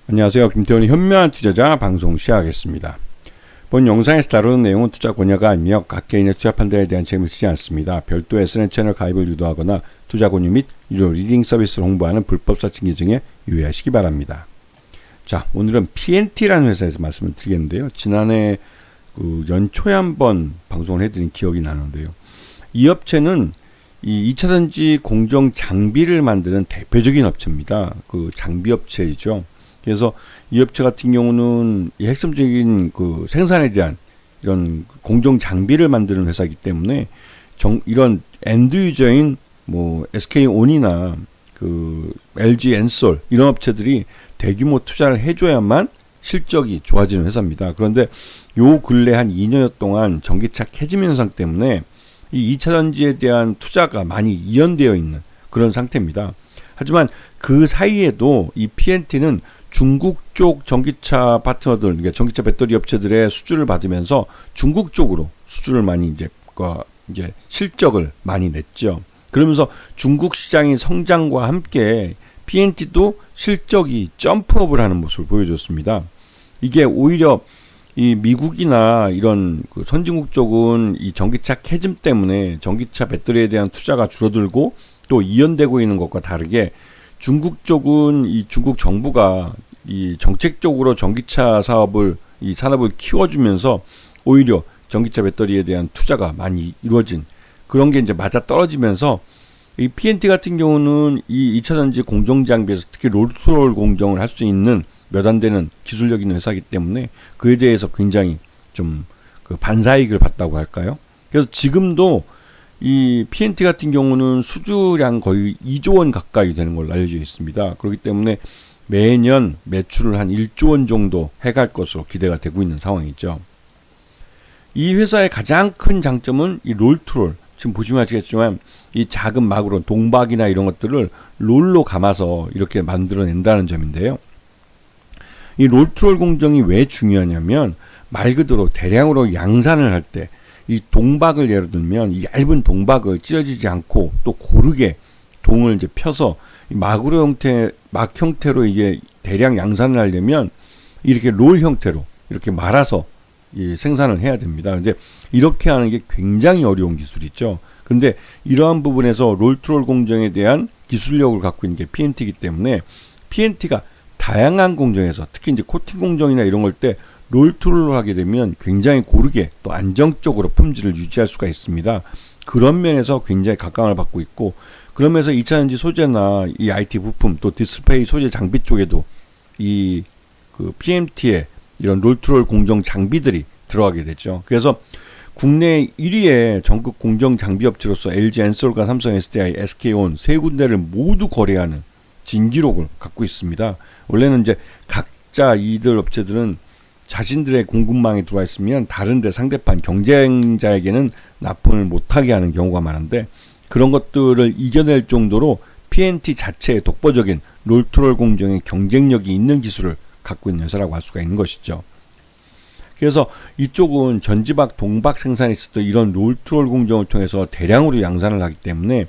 안녕하세요. 김태훈의 현명한 투자자 방송 시작하겠습니다. 본 영상에서 다루는 내용은 투자 권유가 아니며 각 개인의 투자 판단에 대한 책임을 지지 않습니다. 별도 SNS 채널 가입을 유도하거나 투자 권유 및 유료 리딩 서비스를 홍보하는 불법 사칭 계정에 유의하시기 바랍니다. 자, 오늘은 PNT라는 회사에서 말씀을 드리겠는데요. 지난해 연초에 한번 방송을 해드린 기억이 나는데요. 이 업체는 이 2차전지 공정 장비를 만드는 대표적인 업체입니다. 장비 업체이죠. 그래서 이 업체 같은 경우는 이 핵심적인 생산에 대한 이런 공정 장비를 만드는 회사이기 때문에 이런 엔드 유저인 SK온이나 LG 엔솔 이런 업체들이 대규모 투자를 해줘야만 실적이 좋아지는 회사입니다. 그런데 요 근래 한 2년 동안 전기차 캐즘 현상 때문에 이 2차전지에 대한 투자가 많이 이연되어 있는 그런 상태입니다. 하지만 그 사이에도 이 PNT는 중국 쪽 전기차 파트너들, 그러니까 전기차 배터리 업체들의 수주를 받으면서 중국 쪽으로 수주를 많이 이제 실적을 많이 냈죠. 그러면서 중국 시장의 성장과 함께 PNT도 실적이 점프업을 하는 모습을 보여줬습니다. 이게 오히려 이 미국이나 이런 선진국 쪽은 이 전기차 캐즘 때문에 전기차 배터리에 대한 투자가 줄어들고 또 이연되고 있는 것과 다르게 중국 쪽은 이 중국 정부가 이 정책적으로 전기차 산업을 키워주면서 오히려 전기차 배터리에 대한 투자가 많이 이루어진 그런 게 이제 맞아 떨어지면서 이 PNT 같은 경우는 이 2차전지 공정 장비에서 특히 롤토롤 공정을 할 수 있는 몇 안 되는 기술력 있는 회사이기 때문에 그에 대해서 굉장히 좀 반사이익을 봤다고 할까요? 그래서 지금도 이 PNT 같은 경우는 수주량 거의 2조 원 가까이 되는 걸로 알려져 있습니다. 그렇기 때문에 매년 매출을 한 1조 원 정도 해갈 것으로 기대가 되고 있는 상황이죠. 이 회사의 가장 큰 장점은 이 롤투롤. 지금 보시면 아시겠지만 이 작은 마그로 동박이나 이런 것들을 롤로 감아서 이렇게 만들어낸다는 점인데요. 이 롤트롤 공정이 왜 중요하냐면 말 그대로 대량으로 양산을 할 때 이 동박을 예를 들면 이 얇은 동박을 찢어지지 않고 또 고르게 동을 이제 펴서 막 형태로 이게 대량 양산을 하려면 이렇게 롤 형태로 이렇게 말아서 이 생산을 해야 됩니다. 근데 이렇게 하는 게 굉장히 어려운 기술이죠. 근데 이러한 부분에서 롤트롤 공정에 대한 기술력을 갖고 있는 게 PNT이기 때문에 PNT가 다양한 공정에서 특히 이제 코팅 공정이나 이런 걸 때 롤트롤을 하게 되면 굉장히 고르게 또 안정적으로 품질을 유지할 수가 있습니다. 그런 면에서 굉장히 각광을 받고 있고 그러면서 2차전지 소재나 이 IT 부품 또 디스플레이 소재 장비 쪽에도 이 PNT의 이런 롤트롤 공정 장비들이 들어가게 되죠. 그래서 국내 1위의 전국 공정 장비 업체로서 LG 엔솔과 삼성 SDI, SK온 세 군데를 모두 거래하는 진기록을 갖고 있습니다. 원래는 이제 각자 이들 업체들은 자신들의 공급망에 들어와 있으면 다른데 상대판 경쟁자에게는 납품을 못하게 하는 경우가 많은데 그런 것들을 이겨낼 정도로 PNT 자체의 독보적인 롤트롤 공정의 경쟁력이 있는 기술을 갖고 있는 회사라고 할 수가 있는 것이죠. 그래서 이쪽은 전지박, 동박 생산에 있었던 이런 롤트롤 공정을 통해서 대량으로 양산을 하기 때문에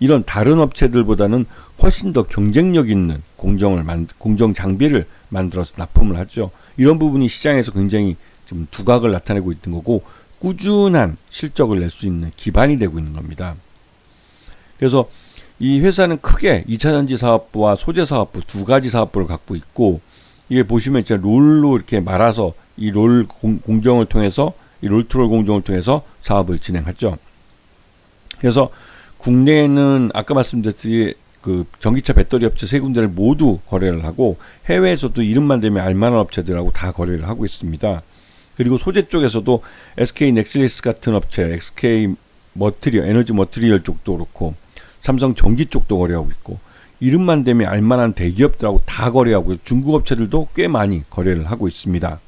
이런 다른 업체들보다는 훨씬 더 경쟁력 있는 공정 장비를 만들어서 납품을 하죠. 이런 부분이 시장에서 굉장히 좀 두각을 나타내고 있는 거고 꾸준한 실적을 낼 수 있는 기반이 되고 있는 겁니다. 그래서 이 회사는 크게 2차전지 사업부와 소재 사업부 두 가지 사업부를 갖고 있고 이게 보시면 진짜 롤로 이렇게 말아서 이 롤 공정을 통해서 이 롤트롤 공정을 통해서 사업을 진행하죠. 그래서 국내에는 아까 말씀드렸듯이 전기차 배터리 업체 세 군데를 모두 거래를 하고 해외에서도 이름만 대면 알만한 업체들하고 다 거래를 하고 있습니다. 그리고 소재 쪽에서도 SK 넥슬리스 같은 업체, SK 에너지 머티리얼 쪽도 그렇고 삼성 전기 쪽도 거래하고 있고 이름만 대면 알만한 대기업들하고 다 거래하고 중국 업체들도 꽤 많이 거래를 하고 있습니다.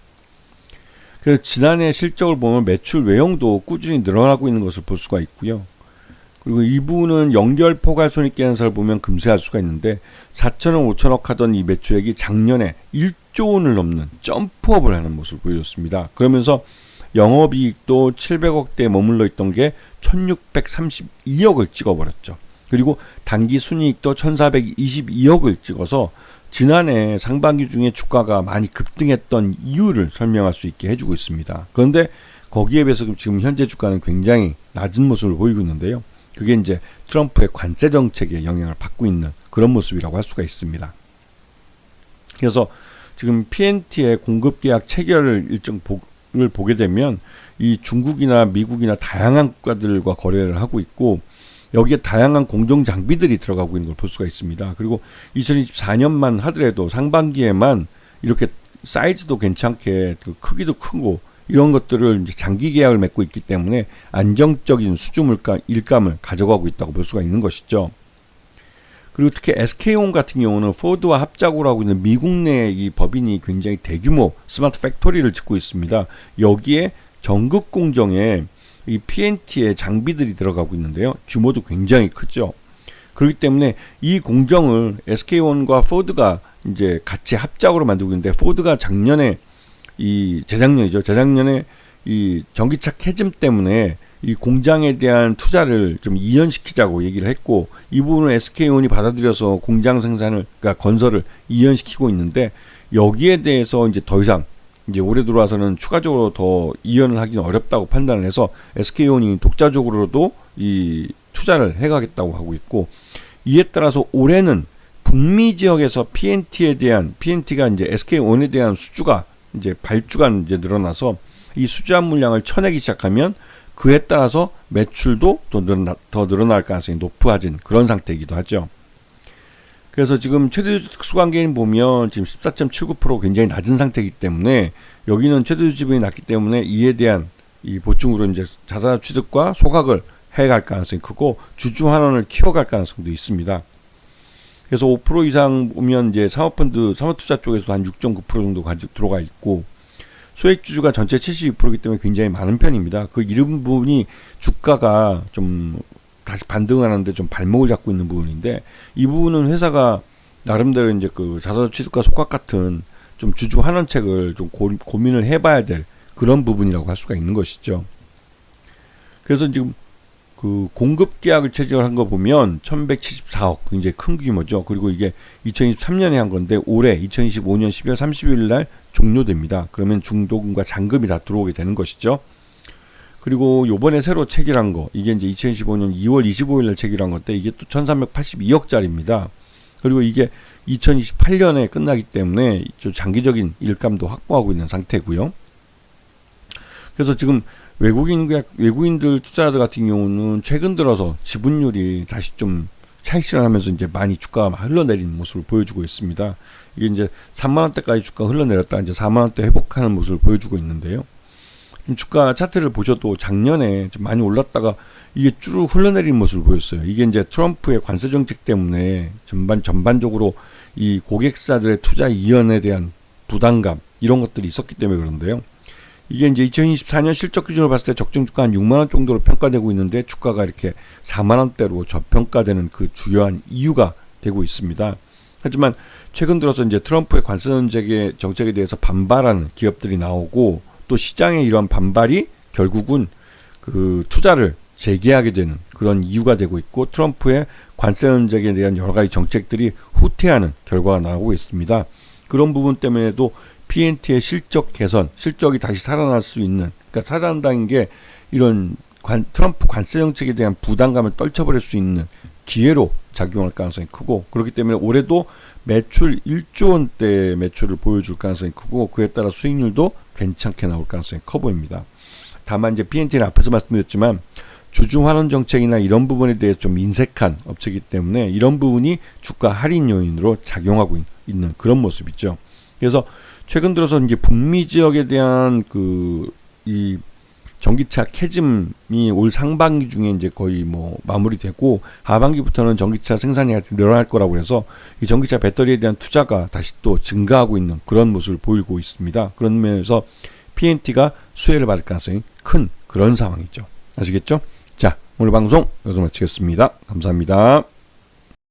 그래서 지난해 실적을 보면 매출 외형도 꾸준히 늘어나고 있는 것을 볼 수가 있고요. 그리고 이분은 연결 포괄 손익계산서를 보면 금세할 수가 있는데 4천억, 5천억 하던 이 매출액이 작년에 1조 원을 넘는 점프업을 하는 모습을 보여줬습니다. 그러면서 영업이익도 700억대에 머물러 있던 게 1632억을 찍어버렸죠. 그리고 단기 순이익도 1422억을 찍어서 지난해 상반기 중에 주가가 많이 급등했던 이유를 설명할 수 있게 해주고 있습니다. 그런데 거기에 비해서 지금 현재 주가는 굉장히 낮은 모습을 보이고 있는데요. 그게 이제 트럼프의 관세 정책에 영향을 받고 있는 그런 모습이라고 할 수가 있습니다. 그래서 지금 PNT의 공급 계약 체결을 일정을 보게 되면 이 중국이나 미국이나 다양한 국가들과 거래를 하고 있고 여기에 다양한 공정 장비들이 들어가고 있는 걸 볼 수가 있습니다. 그리고 2024년만 하더라도 상반기에만 이렇게 사이즈도 괜찮게 크기도 크고 이런 것들을 이제 장기 계약을 맺고 있기 때문에 안정적인 수주 일감을 가져가고 있다고 볼 수가 있는 것이죠. 그리고 특히 SK온 같은 경우는 포드와 합작으로 하고 있는 미국 내 이 법인이 굉장히 대규모 스마트 팩토리를 짓고 있습니다. 여기에 전극 공정에 이 PNT의 장비들이 들어가고 있는데요. 규모도 굉장히 크죠. 그렇기 때문에 이 공정을 SK온과 포드가 이제 같이 합작으로 만들고 있는데 포드가 재작년에 이 전기차 캐즘 때문에 이 공장에 대한 투자를 좀 이연시키자고 얘기를 했고 이 부분을 SK온이 받아들여서 공장 생산을 그러니까 건설을 이연시키고 있는데 여기에 대해서 이제 더 이상 이제 올해 들어와서는 추가적으로 더 이연을 하기는 어렵다고 판단을 해서 SK온이 독자적으로도 이 투자를 해가겠다고 하고 있고 이에 따라서 올해는 북미 지역에서 PNT가 이제 SK온에 대한 수주가 이제 발주가 이제 늘어나서 이 수주한 물량을 쳐내기 시작하면 그에 따라서 매출도 더 늘어날 가능성이 높아진 그런 상태이기도 하죠. 그래서 지금 최대 특수관계인 보면 지금 14.79% 굉장히 낮은 상태이기 때문에 여기는 최대 지분이 낮기 때문에 이에 대한 이 보충으로 이제 자사 취득과 소각을 해갈 가능성이 크고 주주 환원을 키워갈 가능성도 있습니다. 그래서 5% 이상 보면 이제 사모투자 쪽에서도 한 6.9% 정도 들어가 있고 소액 주주가 전체 72%이기 때문에 굉장히 많은 편입니다. 그 이런 부분이 주가가 좀 다시 반등하는데 좀 발목을 잡고 있는 부분인데 이 부분은 회사가 나름대로 이제 그 자사 취득과 소각 같은 좀 주주 환원책을 좀 고민을 해봐야 될 그런 부분이라고 할 수가 있는 것이죠. 그래서 지금 그 공급 계약을 체결한 거 보면 1174억 굉장히 큰 규모죠. 그리고 이게 2023년에 한 건데 올해 2025년 12월 30일 날 종료됩니다. 그러면 중도금과 잔금이 다 들어오게 되는 것이죠. 그리고 요번에 새로 체결한 거 이게 이제 2015년 2월 25일 날 체결한 건데 이게 또 1382억짜리입니다. 그리고 이게 2028년에 끝나기 때문에 좀 장기적인 일감도 확보하고 있는 상태고요. 그래서 지금 외국인들 투자자들 같은 경우는 최근 들어서 지분율이 다시 좀 차익실현 하면서 이제 많이 주가가 흘러내리는 모습을 보여주고 있습니다. 이게 이제 3만원대까지 주가가 흘러내렸다 이제 4만원대 회복하는 모습을 보여주고 있는데요. 주가 차트를 보셔도 작년에 좀 많이 올랐다가 이게 쭉 흘러내리는 모습을 보였어요. 이게 이제 트럼프의 관세 정책 때문에 전반적으로 이 고객사들의 투자 이연에 대한 부담감 이런 것들이 있었기 때문에 그런데요. 이게 이제 2024년 실적 기준으로 봤을 때 적정 주가 한 6만원 정도로 평가되고 있는데 주가가 이렇게 4만원대로 저평가되는 그 주요한 이유가 되고 있습니다. 하지만 최근 들어서 이제 트럼프의 관세 정책에 대해서 반발하는 기업들이 나오고 또 시장의 이런 반발이 결국은 그 투자를 재개하게 되는 그런 이유가 되고 있고 트럼프의 관세 정책에 대한 여러 가지 정책들이 후퇴하는 결과가 나오고 있습니다. 그런 부분 때문에도 PNT의 실적 개선, 실적이 다시 살아날 수 있는, 그러니까 살아난다는 게 이런 트럼프 관세 정책에 대한 부담감을 떨쳐버릴 수 있는 기회로 작용할 가능성이 크고 그렇기 때문에 올해도 매출 1조 원대 매출을 보여줄 가능성이 크고 그에 따라 수익률도 괜찮게 나올 가능성이 커 보입니다. 다만 이제 PNT는 앞에서 말씀드렸지만 주주 환원 정책이나 이런 부분에 대해 좀 인색한 업체이기 때문에 이런 부분이 주가 할인 요인으로 작용하고 있는 그런 모습이죠. 그래서 최근 들어서 이제 북미 지역에 대한 이 전기차 캐즘이 올 상반기 중에 이제 거의 뭐 마무리되고 하반기부터는 전기차 생산이 늘어날 거라고 해서 이 전기차 배터리에 대한 투자가 다시 또 증가하고 있는 그런 모습을 보이고 있습니다. 그런 면에서 PNT가 수혜를 받을 가능성이 큰 그런 상황이죠. 아시겠죠? 자, 오늘 방송 여기서 마치겠습니다. 감사합니다.